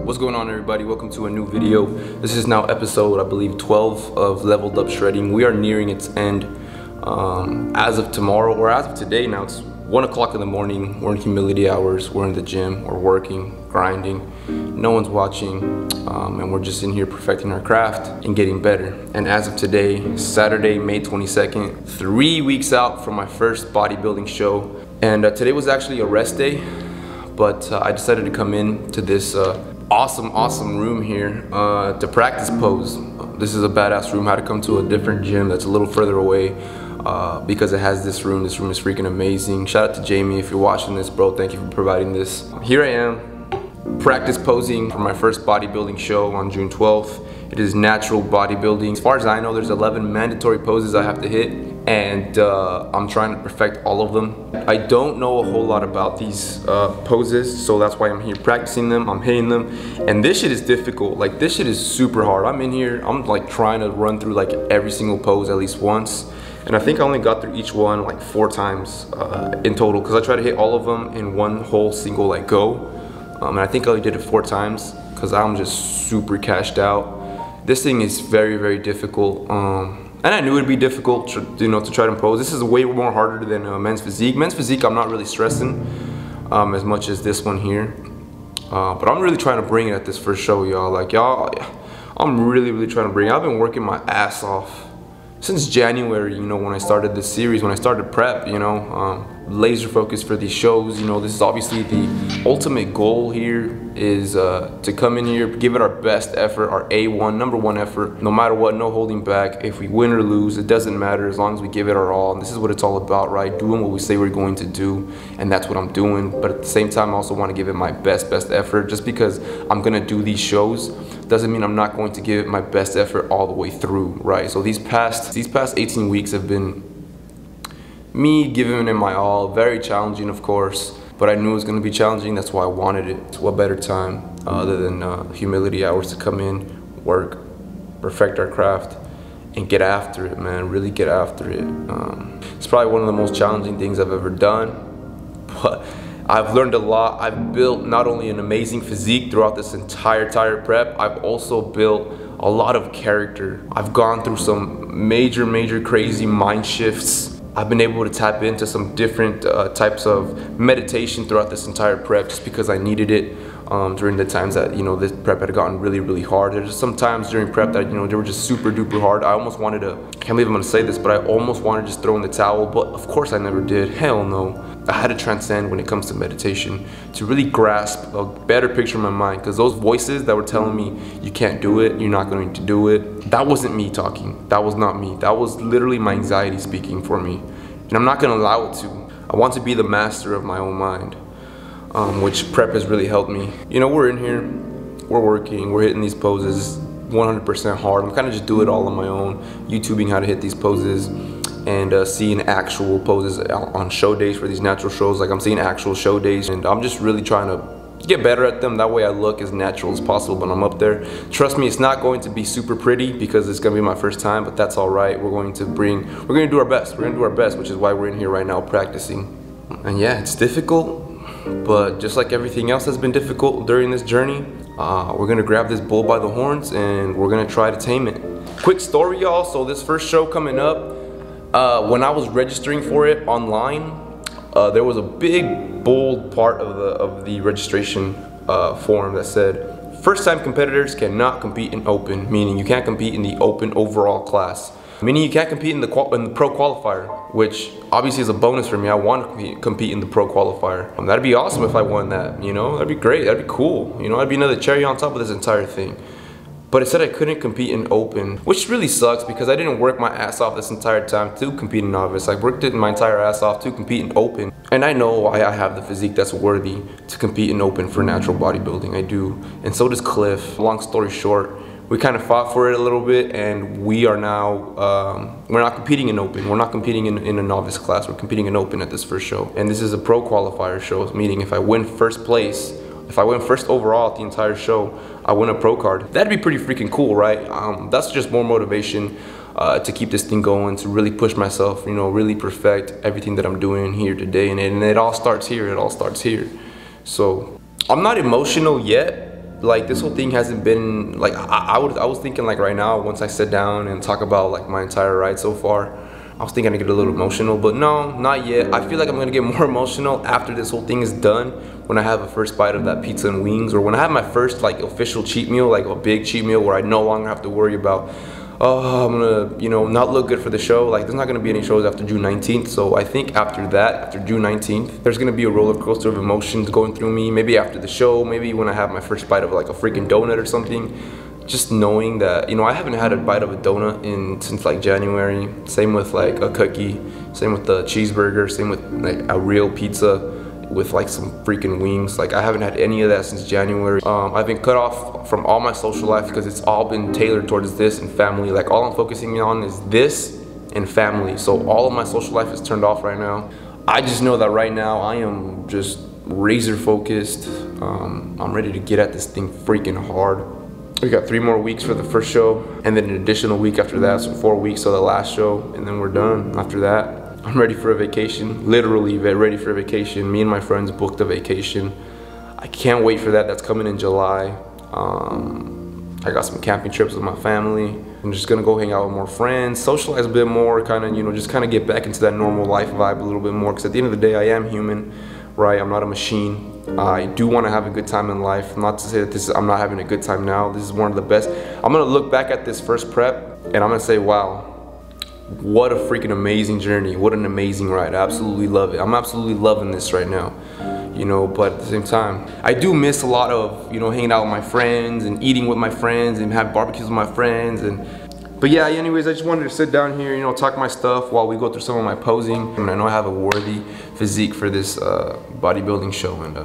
What's going on, everybody? Welcome to a new video. This is now episode, I believe, 12 of Leveled Up Shredding. We are nearing its end. As of tomorrow, or as of today now, it's 1 o'clock in the morning. We're in humility hours. We're in the gym. We're working, grinding. No one's watching. And we're just in here perfecting our craft and getting better. And as of today, Saturday, May 22nd, 3 weeks out from my first bodybuilding show. And today was actually a rest day. But I decided to come in to this awesome room here to practice pose. This is a badass room. I had to come to a different gym that's a little further away because it has this room. This room is freaking amazing. Shout out to Jamie if you're watching this, bro. Thank you for providing this. Here I am, practice posing for my first bodybuilding show on June 12th. It is natural bodybuilding. As far as I know, there's 11 mandatory poses I have to hit, and I'm trying to perfect all of them. I don't know a whole lot about these poses, so that's why I'm here practicing them. I'm hitting them, and this shit is difficult. Like, this shit is super hard. I'm in here, I'm like trying to run through like every single pose at least once, and I think I only got through each one like 4 times in total, because I try to hit all of them in one whole single like go, and I think I only did it 4 times because I'm just super cashed out. This thing is very difficult, and I knew it'd be difficult to try to impose. This is way more harder than men's physique. Men's physique I'm not really stressing as much as this one here, but I'm really trying to bring it at this first show, y'all. Like, y'all, I'm really trying to bring it. I've been working my ass off since January, when I started this series, when I started prep, laser focus for these shows. This is obviously the ultimate goal here, is to come in here, give it our best effort, our number one effort, no matter what, no holding back. If we win or lose, it doesn't matter, as long as we give it our all. And this is what it's all about, right? Doing what we say we're going to do, and that's what I'm doing. But at the same time, I also want to give it my best effort. Just because I'm gonna do these shows doesn't mean I'm not going to give it my best effort all the way through, right? So these past 18 weeks have been me giving it my all. Very challenging, of course, but I knew it was going to be challenging. That's why I wanted it. So what better time other than humility hours to come in, work, perfect our craft, and get after it, man. Really get after it. It's probably one of the most challenging things I've ever done, but I've learned a lot. I've built not only an amazing physique throughout this entire prep, I've also built a lot of character. I've gone through some major crazy mind shifts. I've been able to tap into some different types of meditation throughout this entire prep, just because I needed it during the times that this prep had gotten really hard. There's some times during prep that they were just super duper hard. I almost wanted to, I can't believe I'm gonna say this, but I almost wanted to just throw in the towel, but of course I never did. Hell no. I had to transcend when it comes to meditation to really grasp a better picture in my mind, because those voices that were telling me you can't do it, you're not going to do it, that wasn't me talking. That was not me. That was literally my anxiety speaking for me, and I'm not going to allow it to. I want to be the master of my own mind, which prep has really helped me. We're in here, we're working, we're hitting these poses 100% hard. I'm kind of just doing it all on my own, YouTubing how to hit these poses, and seeing actual poses on show days for these natural shows. Like, I'm seeing actual show days, and I'm just really trying to get better at them. That way I look as natural as possible when I'm up there. Trust me, it's not going to be super pretty because it's gonna be my first time, but that's all right. We're going to do our best. We're gonna do our best, which is why we're in here right now practicing. And yeah, it's difficult, but just like everything else has been difficult during this journey, we're gonna grab this bull by the horns and we're gonna try to tame it. Quick story, y'all. So this first show coming up, when I was registering for it online, there was a big bold part of the registration form that said first-time competitors cannot compete in open, meaning you can't compete in the open overall class, meaning you can't compete in the pro qualifier, which obviously is a bonus for me. I want to compete in the pro qualifier. That'd be awesome if I won that. That'd be great. That'd be cool. That'd be another cherry on top of this entire thing. But it said I couldn't compete in open, which really sucks because I didn't work my ass off this entire time to compete in novice. I worked it my entire ass off to compete in open. And I know I have the physique that's worthy to compete in open for natural bodybuilding. I do. And so does Cliff. Long story short, we kind of fought for it a little bit, and we are now, we're not competing in open. We're not competing in a novice class. We're competing in open at this first show. And this is a pro qualifier show, meaning if I win first place, if I win first overall at the entire show, I win a pro card. That'd be pretty freaking cool, right? That's just more motivation to keep this thing going, to really push myself, really perfect everything that I'm doing here today. And it all starts here. It all starts here. So I'm not emotional yet, like this whole thing hasn't been like I was thinking like right now, once I sit down and talk about like my entire ride so far, I was thinking I'd get a little emotional, but no, not yet. I feel like I'm gonna get more emotional after this whole thing is done, when I have a first bite of that pizza and wings, or when I have my first like official cheat meal, like a big cheat meal where I no longer have to worry about, oh, I'm gonna, you know, not look good for the show. Like, there's not gonna be any shows after June 19th. So I think after that, after June 19th, there's gonna be a roller coaster of emotions going through me. Maybe after the show, maybe when I have my first bite of like a freaking donut or something. Just knowing that, you know, I haven't had a bite of a donut since like January. Same with like a cookie, same with the cheeseburger, same with like a real pizza with like some freaking wings. Like, I haven't had any of that since January. I've been cut off from all my social life because it's all been tailored towards this and family. Like, all I'm focusing on is this and family. So all of my social life is turned off right now. I just know that right now I am just razor focused. I'm ready to get at this thing freaking hard. We got 3 more weeks for the first show, and then an additional week after that, so 4 weeks till the last show, and then we're done. After that, I'm ready for a vacation, literally ready for a vacation. Me and my friends booked a vacation. I can't wait for that. That's coming in July. I got some camping trips with my family. I'm just gonna go hang out with more friends, socialize a bit more, kind of, you know, just kind of get back into that normal life vibe a little bit more, because at the end of the day, I am human, right? I'm not a machine. I do want to have a good time in life. Not to say that I'm not having a good time now. This is one of the best. I'm gonna look back at this first prep and I'm gonna say, wow, what a freaking amazing journey. What an amazing ride. I absolutely love it. I'm absolutely loving this right now, you know, but at the same time, I do miss a lot of, you know, hanging out with my friends and eating with my friends and have barbecues with my friends. But yeah, anyways, I just wanted to sit down here, you know, talk my stuff while we go through some of my posing. I mean, I know I have a worthy physique for this bodybuilding show, and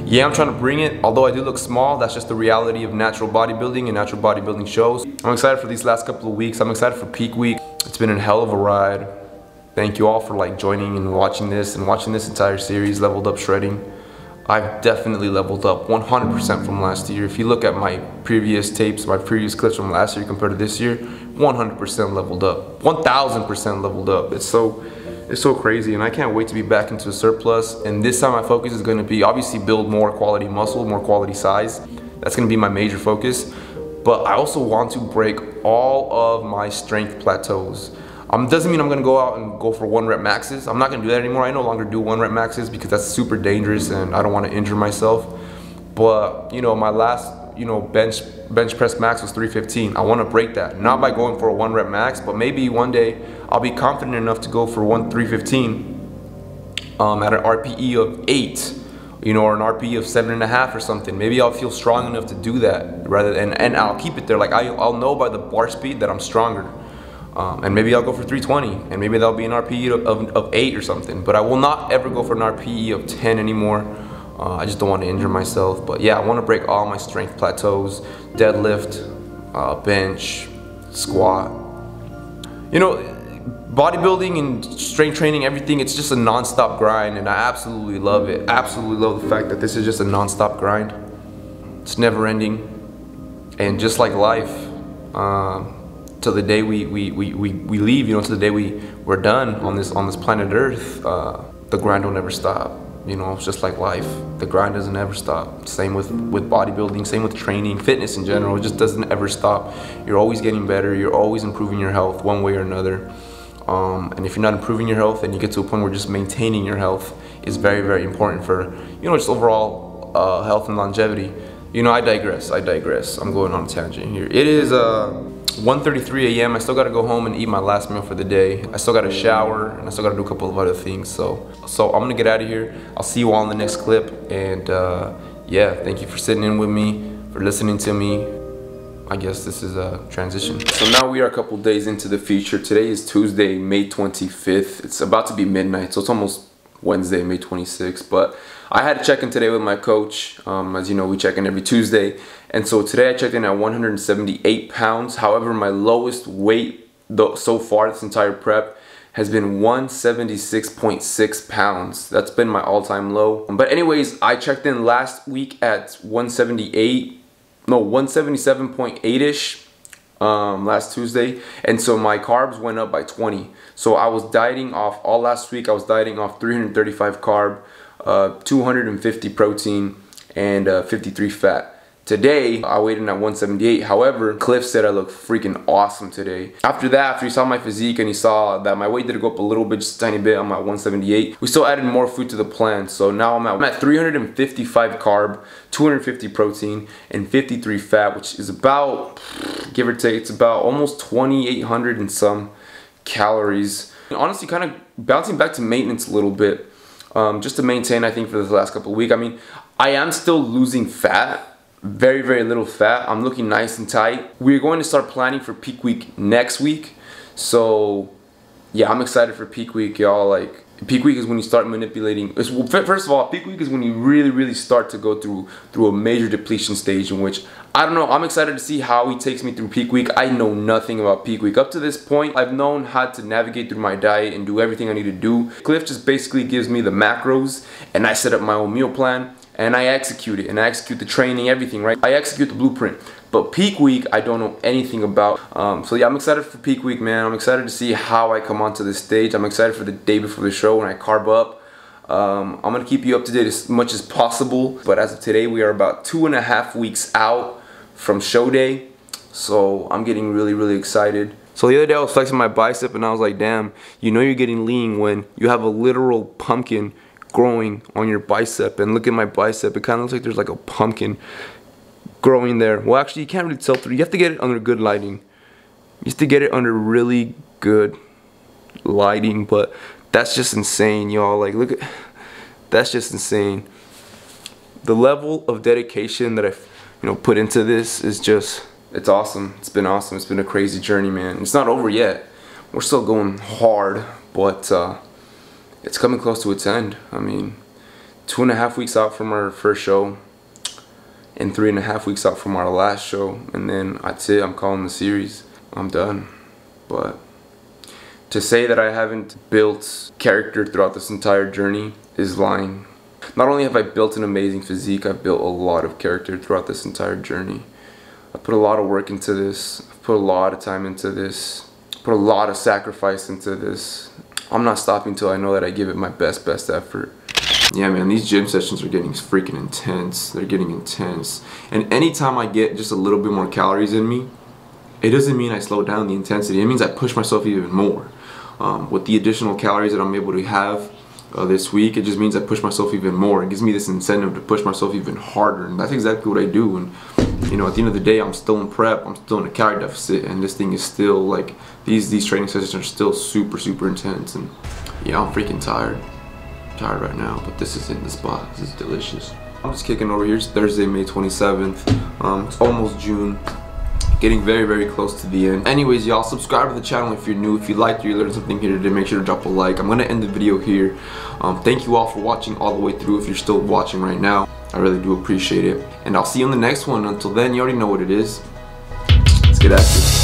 yeah, I'm trying to bring it. Although I do look small, that's just the reality of natural bodybuilding and natural bodybuilding shows. I'm excited for these last couple of weeks. I'm excited for peak week. It's been a hell of a ride. Thank you all for like joining and watching this entire series, Leveled Up Shredding. I've definitely leveled up 100% from last year. If you look at my previous tapes, my previous clips from last year compared to this year, 100% leveled up, 1000% leveled up. It's so crazy, and I can't wait to be back into a surplus. And this time my focus is going to be obviously build more quality muscle, more quality size. That's going to be my major focus. But I also want to break all of my strength plateaus. Doesn't mean I'm gonna go out and go for 1 rep maxes. I'm not gonna do that anymore. I no longer do 1 rep maxes because that's super dangerous and I don't wanna injure myself. But, you know, my last, you know, bench press max was 315. I wanna break that. Not by going for a 1 rep max, but maybe one day I'll be confident enough to go for 315 at an RPE of 8, you know, or an RPE of 7.5 or something. Maybe I'll feel strong enough to do that rather than, and I'll keep it there. Like I'll know by the bar speed that I'm stronger. And maybe I'll go for 320, and maybe that'll be an RPE of 8 or something. But I will not ever go for an RPE of 10 anymore. I just don't want to injure myself. But yeah, I want to break all my strength plateaus: deadlift, bench, squat. You know, bodybuilding and strength training, everything, it's just a non-stop grind, and I absolutely love it. Absolutely love the fact that this is just a non-stop grind. It's never ending, and just like life, till the day we leave, you know, till the day we're done on this planet Earth, the grind will never stop. You know, it's just like life. The grind doesn't ever stop. Same with bodybuilding, same with training, fitness in general. It just doesn't ever stop. You're always getting better. You're always improving your health one way or another. And if you're not improving your health, and you get to a point where just maintaining your health is very, very important for, you know, just overall health and longevity. You know, I digress. I'm going on a tangent here. It is 1:33 a.m. I still gotta go home and eat my last meal for the day. I still gotta shower, and I still gotta do a couple of other things. So I'm gonna get out of here. I'll see you all in the next clip. And yeah, thank you for sitting in with me, for listening to me. I guess this is a transition. So now we are a couple days into the feature. Today is Tuesday, May 25th. It's about to be midnight, so it's almost Wednesday, May 26th. But I had to check in today with my coach. As you know, we check in every Tuesday. And so today I checked in at 178 pounds. However, my lowest weight so far this entire prep has been 176.6 pounds. That's been my all-time low. But anyways, I checked in last week at 177.8-ish last Tuesday. And so my carbs went up by 20. So I was dieting off, all last week I was dieting off 335 carb, 250 protein, and 53 fat. Today, I weighed in at 178. However, Cliff said I look freaking awesome today. After that, after he saw my physique and he saw that my weight did go up a little bit, just a tiny bit, I'm at 178. We still added more food to the plan. So now I'm at 355 carb, 250 protein, and 53 fat, which is about, give or take, it's about almost 2,800 and some calories. Honestly, kind of bouncing back to maintenance a little bit, just to maintain, I think, for the last couple of weeks. I mean, I am still losing fat. Very, very little fat. I'm looking nice and tight. We're going to start planning for peak week next week. So yeah, I'm excited for peak week, y'all. Like, peak week is when you start manipulating. First of all, peak week is when you really start to go through a major depletion stage, in which, I don't know, I'm excited to see how he takes me through peak week. I know nothing about peak week. Up to this point, I've known how to navigate through my diet and do everything I need to do. Cliff just basically gives me the macros, and I set up my own meal plan, and I execute it, and I execute the training, everything, right? I execute the blueprint. But peak week, I don't know anything about. So yeah, I'm excited for peak week, man. I'm excited to see how I come onto this stage. I'm excited for the day before the show when I carb up. I'm gonna keep you up to date as much as possible. But as of today, we are about 2.5 weeks out from show day. So I'm getting really excited. So the other day I was flexing my bicep and I was like, damn, you know you're getting lean when you have a literal pumpkin growing on your bicep. And look at my bicep, it kind of looks like there's like a pumpkin growing there. Well, actually, you can't really tell through. You have to get it under good lighting. You have to get it under really good lighting, but that's just insane, y'all. Like, look at, that's just insane. The level of dedication that I've, put into this is just, it's awesome. It's been awesome. It's been a crazy journey, man. It's not over yet. We're still going hard, but it's coming close to its end. I mean, 2.5 weeks out from our first show, and 3.5 weeks out from our last show, and then that's it. I'm calling the series. I'm done. But to say that I haven't built character throughout this entire journey is lying. Not only have I built an amazing physique, I've built a lot of character throughout this entire journey. I put a lot of work into this. I've put a lot of time into this. Put a lot of sacrifice into this. I'm not stopping till I know that I give it my best effort. Yeah, man, these gym sessions are getting freaking intense. They're getting intense. And anytime I get just a little bit more calories in me, it doesn't mean I slow down the intensity. It means I push myself even more. With the additional calories that I'm able to have this week, it just means I push myself even more. It gives me this incentive to push myself even harder. And that's exactly what I do. And at the end of the day, I'm still in prep. I'm still in a calorie deficit. And this thing is still like, these training sessions are still super intense. And yeah, I'm freaking tired. Right now, but this is in the spot. This is delicious. I'm just kicking over here. It's Thursday, May 27th. It's almost June. Getting very close to the end. Anyways, y'all, subscribe to the channel if you're new. If you liked or you learned something here today, make sure to drop a like. I'm gonna end the video here. Thank you all for watching all the way through. If you're still watching right now, I really do appreciate it. And I'll see you on the next one. Until then, you already know what it is. Let's get active.